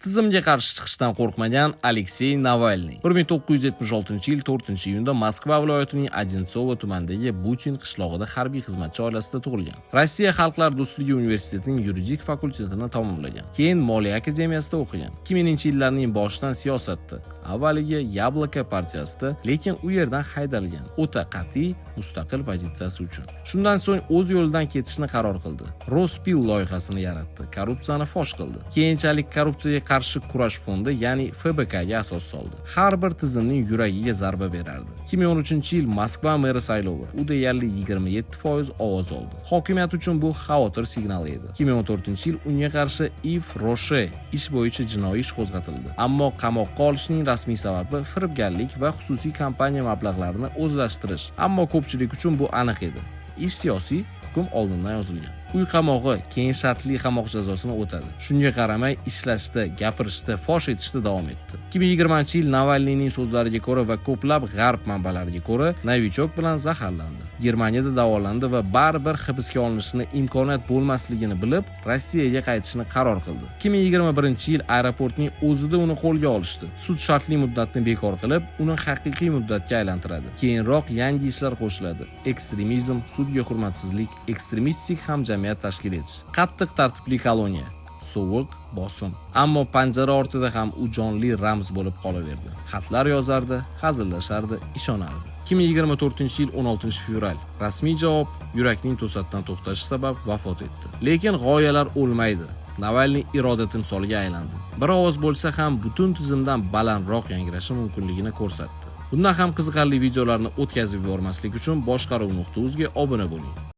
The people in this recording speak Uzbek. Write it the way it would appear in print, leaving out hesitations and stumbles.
Tizimga qarshi chiqishdan qo'rqmagan Aleksey Navalniy 1976-yil 4-iyunda Moskva viloyatining Odintsovo tumanidagi Butin qishlog'ida harbiy xizmatchi oilasida tug'ilgan. Rossiya Xalqlar do'stligi universitetining yuridik fakultetini tamomlagan. Keyin Moliya akademiyasida o'qigan. 2000-yillarning boshidan siyosatda, avvaliga Yabloko partiyasida, lekin u yerdan haydalgan. O'ta qat'iy mustaqil pozitsiyasi uchun. Shundan so'ng o'z yo'lidan ketishni qaror qildi. Rospil loyihasini yaratdi, korrupsiyani fosh qildi. Keyinchalik korrupsiyaga qarshi kurash fondi, ya'ni FBK ga asos soldi. Har bir tizimning yuragiga zarba berardi. 2013-yil Moskva meri saylovi u deyarli 27% ovoz oldi. Hokimiyat uchun bu xavotir signali edi. 2014-yil unga qarshi Yves Rocher ish bo'yicha jinoiy ish qo'zg'atildi. Ammo qamoqqa olishning rasmiy sababi firibgarlik va xususiy kompaniya mablag'larini o'zlashtirish. Ammo ko'pchilik uchun bu aniq edi. Ish siyosiy, hukm oldindan yozilgan. Uy qamog'i, keyin shartli qamoq jazosini o'tadi. Shunga qaramay ishlashda, gapirishda, fosh etishda davom etdi. 2020-yil Navalniyning so'zlariga ko'ra va ko'plab g'arb manbalariga ko'ra Novichok bilan zaharlandi. Germaniyada davolandi va baribir hibsga olinishini imkoniyat bo'lmasligini bilib, Rossiyaga qaytishni qaror qildi. 2021-yil aeroportning o'zida uni qo'lga olishdi. Sud shartli muddatni bekor qilib, uni haqiqiy muddatga aylantiradi. Keyinroq yangi ishlar qo'shiladi. Ekstremizm, sudga hurmatsizlik, ekstremistik hamjamiyat tashkil etish, qattiq tartibli koloniya, sovuq, bosim. Ammo panjara ortida ham u jonli ramz bo'lib qolaverdi. Xatlar yozardi, hazillashardi, ishonardi. 2024-yil 16-fevral. Rasmiy javob: yurakning to'satdan to'xtashi sabab vafot etdi. Lekin g'oyalar o'lmaydi. Navalniy iroda timsoliga aylandi. Bir ovoz bo'lsa ham butun tizimdan balandroq yangrashi mumkinligini ko'rsatdi. Bundan ham qiziqarli videolarni o'tkazib yubormaslik uchun boshqaruv.uz ga obuna bo'ling.